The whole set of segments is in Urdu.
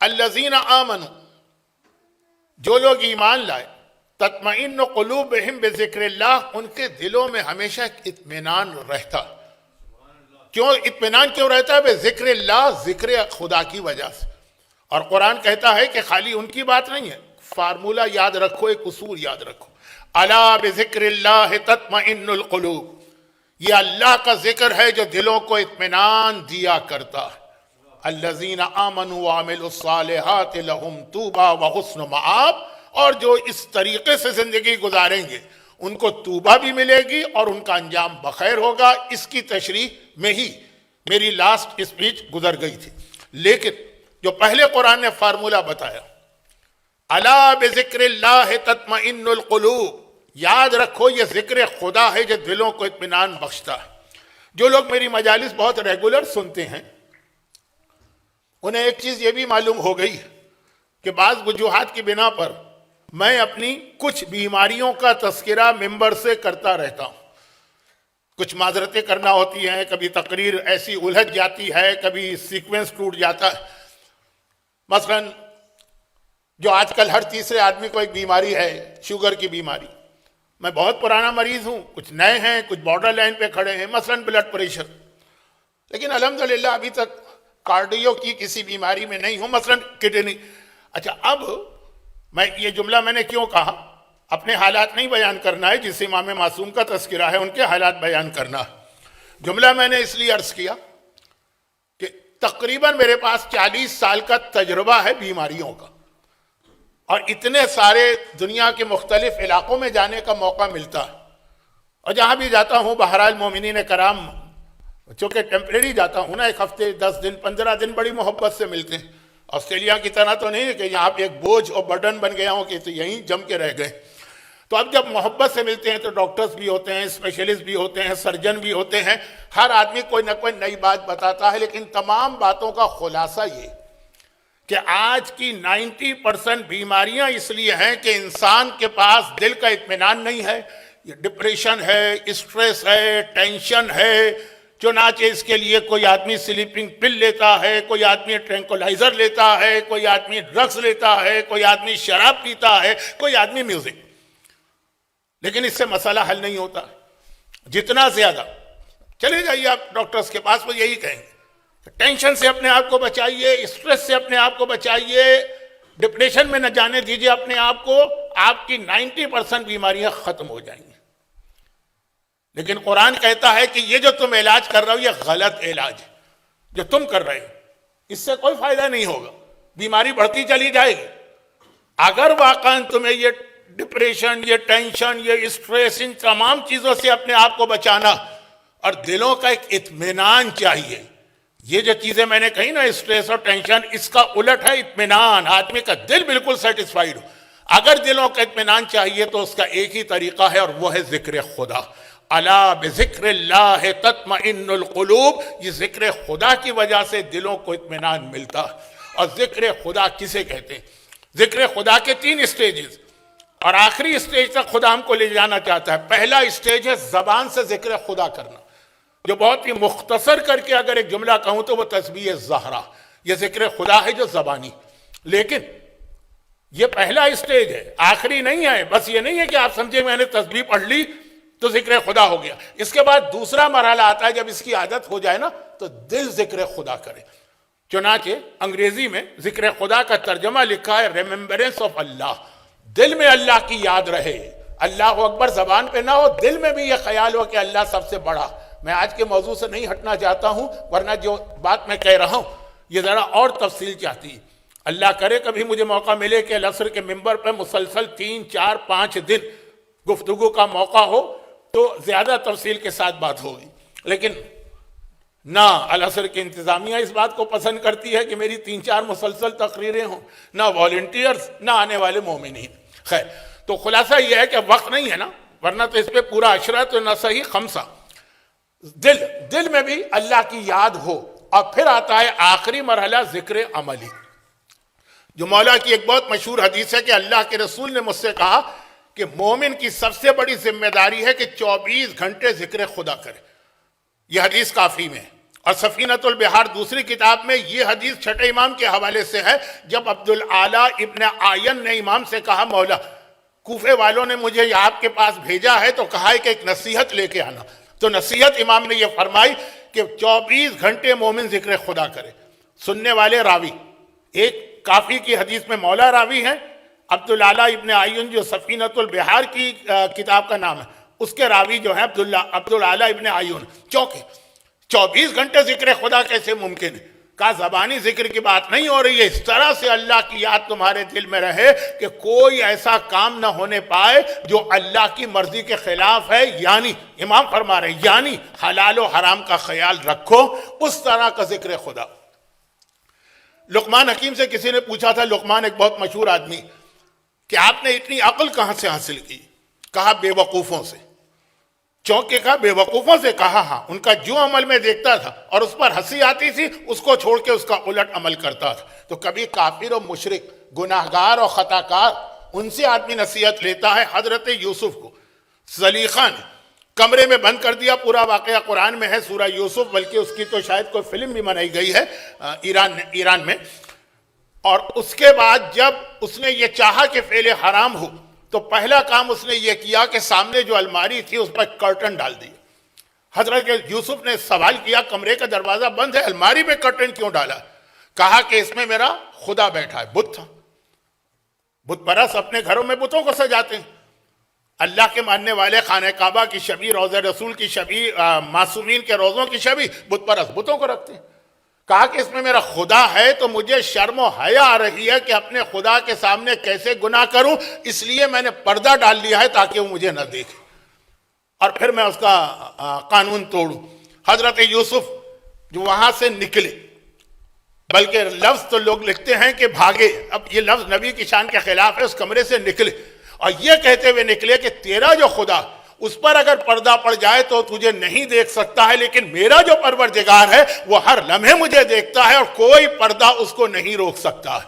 الذین آمنوا، جو لوگ ایمان لائے، تطمئن قلوبہم بذکر اللہ، ان کے دلوں میں ہمیشہ اطمینان رہتا۔ کیوں اطمینان کیوں رہتا ہے؟ بذکر اللہ، ذکر خدا کی وجہ سے۔ اور قرآن کہتا ہے کہ خالی ان کی بات نہیں ہے، فارمولہ یاد رکھو، ایک اصول یاد رکھو، الا بذکر اللہ تطمئن القلوب، یہ اللہ کا ذکر ہے جو دلوں کو اطمینان دیا کرتا ہے۔ الذین آمنوا وعملوا الصالحات لہم طوبی وحسن مآب، اور جو اس طریقے سے زندگی گزاریں گے ان کو توبہ بھی ملے گی اور ان کا انجام بخیر ہوگا۔ اس کی تشریح میں ہی میری لاسٹ اسپیچ گزر گئی تھی، لیکن جو پہلے قرآن نے فارمولہ بتایا، الا بذکر اللہ تطمئن القلوب، یاد رکھو یہ ذکر خدا ہے جو دلوں کو اطمینان بخشتا ہے۔ جو لوگ میری مجالس بہت ریگولر سنتے ہیں انہیں ایک چیز یہ بھی معلوم ہو گئی کہ بعض وجوہات کی بنا پر میں اپنی کچھ بیماریوں کا تذکرہ ممبر سے کرتا رہتا ہوں۔ کچھ معذرتیں کرنا ہوتی ہیں، کبھی تقریر ایسی الجھ جاتی ہے، کبھی سیکوینس ٹوٹ جاتا ہے۔ مثلا جو آج کل ہر تیسرے آدمی کو ایک بیماری ہے، شوگر کی بیماری، میں بہت پرانا مریض ہوں، کچھ نئے ہیں، کچھ بارڈر لائن پہ کھڑے ہیں، مثلا بلڈ پریشر، لیکن الحمدللہ ابھی تک کارڈیو کی کسی بیماری میں نہیں ہوں، مثلا کڈنی۔ اچھا، اب میں یہ جملہ میں نے کیوں کہا؟ اپنے حالات نہیں بیان کرنا ہے، جس امام معصوم کا تذکرہ ہے ان کے حالات بیان کرنا ہے۔ جملہ میں نے اس لیے عرض کیا کہ تقریباً میرے پاس 40 سال کا تجربہ ہے بیماریوں کا، اور اتنے سارے دنیا کے مختلف علاقوں میں جانے کا موقع ملتا ہے، اور جہاں بھی جاتا ہوں بہرحال مومنین کرام، چونکہ ٹیمپریری جاتا ہوں نا، ایک ہفتے 10 دن 15 دن بڑی محبت سے ملتے ہیں۔ آسٹریلیا کی طرح تو نہیں ہے کہ یہاں پہ ایک بوجھ اور برڈن بن گیا ہوں کہ تو یہیں جم کے رہ گئے۔ تو اب جب محبت سے ملتے ہیں تو ڈاکٹرز بھی ہوتے ہیں، اسپیشلسٹ بھی ہوتے ہیں، سرجن بھی ہوتے ہیں، ہر آدمی کوئی نہ کوئی نئی بات بتاتا ہے، لیکن تمام باتوں کا خلاصہ یہ کہ آج کی 90% بیماریاں اس لیے ہیں کہ انسان کے پاس دل کا اطمینان نہیں ہے، یہ ڈپریشن ہے، اسٹریس ہے، ٹینشن ہے، چنانچہ اس کے لیے کوئی آدمی سلیپنگ پل لیتا ہے، کوئی آدمی ٹرینکولائزر لیتا ہے، کوئی آدمی ڈرگز لیتا ہے، کوئی آدمی شراب پیتا ہے، کوئی آدمی میوزک، لیکن اس سے مسئلہ حل نہیں ہوتا۔ جتنا زیادہ چلے جائیے آپ ڈاکٹرز کے پاس، وہ یہی کہیں گے ٹینشن سے اپنے آپ کو بچائیے، اسٹریس سے اپنے آپ کو بچائیے، ڈپریشن میں نہ جانے دیجیے اپنے آپ کو، آپ کی 90% بیماریاں ختم ہو جائیں گی۔ لیکن قرآن کہتا ہے کہ یہ جو تم علاج کر رہے ہو یہ غلط علاج ہے، جو تم کر رہے ہو اس سے کوئی فائدہ نہیں ہوگا، بیماری بڑھتی چلی جائے گی۔ اگر واقعاً تمہیں یہ ڈپریشن، یہ ٹینشن، یہ اسٹریس، ان تمام چیزوں سے اپنے آپ کو بچانا اور دلوں کا ایک اطمینان چاہیے، یہ جو چیزیں میں نے کہی نا، اسٹریس اور ٹینشن، اس کا الٹ ہے اطمینان، آدمی کا دل بالکل سیٹسفائیڈ ہو۔ اگر دلوں کا اطمینان چاہیے تو اس کا ایک ہی طریقہ ہے، اور وہ ہے ذکر خدا۔ الا بذکر اللہ تطمئن القلوب، یہ ذکر خدا کی وجہ سے دلوں کو اطمینان ملتا ہے۔ اور ذکر خدا کسے کہتے ہیں؟ ذکر خدا کے 3 اسٹیجز، اور آخری اسٹیج تک خدا ہم کو لے جانا چاہتا ہے۔ پہلا اسٹیج ہے زبان سے ذکر خدا کرنا، جو بہت ہی مختصر کر کے اگر ایک جملہ کہوں تو وہ تسبیح زہرا، یہ ذکر خدا ہے جو زبانی۔ لیکن یہ پہلا اسٹیج ہے، آخری نہیں ہے۔ بس یہ نہیں ہے کہ آپ سمجھے میں نے تسبیح پڑھ لی تو ذکر خدا ہو گیا۔ اس کے بعد دوسرا مرحلہ آتا ہے، جب اس کی عادت ہو جائے نا تو دل ذکر خدا کرے۔ چنانچہ انگریزی میں ذکر خدا کا ترجمہ لکھا ہے ریممبرنس آف اللہ، دل میں اللہ کی یاد رہے۔ اللہ اکبر زبان پہ نہ ہو، دل میں بھی یہ خیال ہو کہ اللہ سب سے بڑا۔ میں آج کے موضوع سے نہیں ہٹنا چاہتا ہوں، ورنہ جو بات میں کہہ رہا ہوں یہ ذرا اور تفصیل چاہتی ہے۔ اللہ کرے کبھی مجھے موقع ملے کہ العصر کے ممبر پہ مسلسل 3 4 5 دن گفتگو کا موقع ہو تو زیادہ تفصیل کے ساتھ بات ہوگی، لیکن نہ العصر کی انتظامیہ اس بات کو پسند کرتی ہے کہ میری 3 4 مسلسل تقریریں ہوں، نہ والنٹیئرز، نہ آنے والے مومنین۔ خیر، تو خلاصہ یہ ہے کہ وقت نہیں ہے نا، ورنہ تو اس پہ پورا عشرہ تو نہ صحیح خمسہ۔ دل میں بھی اللہ کی یاد ہو، اور پھر آتا ہے آخری مرحلہ ذکر عملی، جو مولا کی ایک بہت مشہور حدیث ہے کہ اللہ کے رسول نے مجھ سے کہا کہ مومن کی سب سے بڑی ذمہ داری ہے کہ 24 گھنٹے ذکر خدا کرے۔ یہ حدیث کافی میں ہے، اور سفینۃ البحار دوسری کتاب میں یہ حدیث چھٹے امام کے حوالے سے ہے، جب عبدالعالی ابن آین نے امام سے کہا مولا کوفے والوں نے مجھے آپ کے پاس بھیجا ہے تو کہا ہے کہ ایک نصیحت لے کے آنا، تو نصیحت امام نے یہ فرمائی کہ 24 گھنٹے مومن ذکر خدا کرے۔ سننے والے راوی، ایک کافی کی حدیث میں مولا راوی ہیں، عبدالعالی ابن آین جو سفینۃ البحار کی کتاب کا نام ہے، اس کے راوی جو ہیں عبدالعالی ابن آین، چونکہ 24 گھنٹے ذکر خدا کیسے ممکن ہے؟ کہا زبانی ذکر کی بات نہیں ہو رہی ہے، اس طرح سے اللہ کی یاد تمہارے دل میں رہے کہ کوئی ایسا کام نہ ہونے پائے جو اللہ کی مرضی کے خلاف ہے، یعنی امام فرما رہے ہیں یعنی حلال و حرام کا خیال رکھو، اس طرح کا ذکر خدا۔ لقمان حکیم سے کسی نے پوچھا تھا، لقمان ایک بہت مشہور آدمی، کہ آپ نے اتنی عقل کہاں سے حاصل کی؟ کہا بے وقوفوں سے۔ چونکہ کہا بے وقوفوں سے؟ کہا ہاں، ان کا جو عمل میں دیکھتا تھا اور اس پر ہنسی آتی تھی اس کو چھوڑ کے اس کا الٹ عمل کرتا تھا۔ تو کبھی کافر و مشرک، گناہگار اور خطاکار، ان سے آدمی نصیحت لیتا ہے۔ حضرت یوسف کو زلیخا نے کمرے میں بند کر دیا، پورا واقعہ قرآن میں ہے سورہ یوسف، بلکہ اس کی تو شاید کوئی فلم بھی بنائی گئی ہے ایران میں۔ اور اس کے بعد جب اس نے یہ چاہا کہ فعل حرام ہو تو پہلا کام اس نے یہ کیا کہ سامنے جو الماری تھی اس پر کرٹن ڈال دی۔ حضرت یوسف نے سوال کیا کمرے کا دروازہ بند ہے، الماری پہ کرٹن کیوں ڈالا؟ کہا کہ اس میں میرا خدا بیٹھا ہے، بت تھا۔ بت پرست اپنے گھروں میں بتوں کو سجاتے ہیں، اللہ کے ماننے والے خانہ کعبہ کی شبیہ، روضہ رسول کی شبیہ، معصومین کے روزوں کی شبیہ، بت پرست بتوں کو رکھتے ہیں۔ کہا کہ اس میں میرا خدا ہے تو مجھے شرم و حیا آ رہی ہے کہ اپنے خدا کے سامنے کیسے گناہ کروں، اس لیے میں نے پردہ ڈال لیا ہے تاکہ وہ مجھے نہ دیکھے اور پھر میں اس کا قانون توڑوں۔ حضرت یوسف جو وہاں سے نکلے، بلکہ لفظ تو لوگ لکھتے ہیں کہ بھاگے، اب یہ لفظ نبی کی شان کے خلاف ہے، اس کمرے سے نکلے اور یہ کہتے ہوئے نکلے کہ تیرا جو خدا اس پر اگر پردہ پڑ جائے تو تجھے نہیں دیکھ سکتا ہے، لیکن میرا جو پروردگار ہے وہ ہر لمحے مجھے دیکھتا ہے اور کوئی پردہ اس کو نہیں روک سکتا ہے۔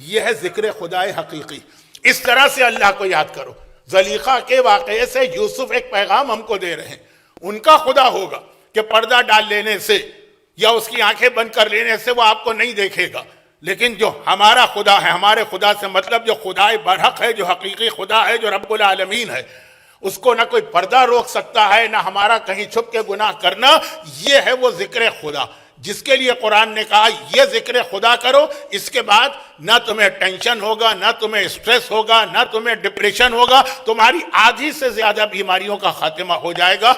یہ ہے ذکر خدا حقیقی۔ اس طرح سے اللہ کو یاد کرو۔ زلیخا کے واقعے سے یوسف ایک پیغام ہم کو دے رہے ہیں، ان کا خدا ہوگا کہ پردہ ڈال لینے سے یا اس کی آنکھیں بند کر لینے سے وہ آپ کو نہیں دیکھے گا، لیکن جو ہمارا خدا ہے، ہمارے خدا سے مطلب جو خدائے برحق ہے، جو حقیقی خدا ہے، جو رب العالمین ہے، اس کو نہ کوئی پردہ روک سکتا ہے، نہ ہمارا کہیں چھپ کے گناہ کرنا۔ یہ ہے وہ ذکر خدا جس کے لیے قرآن نے کہا یہ ذکر خدا کرو، اس کے بعد نہ تمہیں ٹینشن ہوگا، نہ تمہیں سٹریس ہوگا، نہ تمہیں ڈپریشن ہوگا، تمہاری آدھی سے زیادہ بیماریوں کا خاتمہ ہو جائے گا۔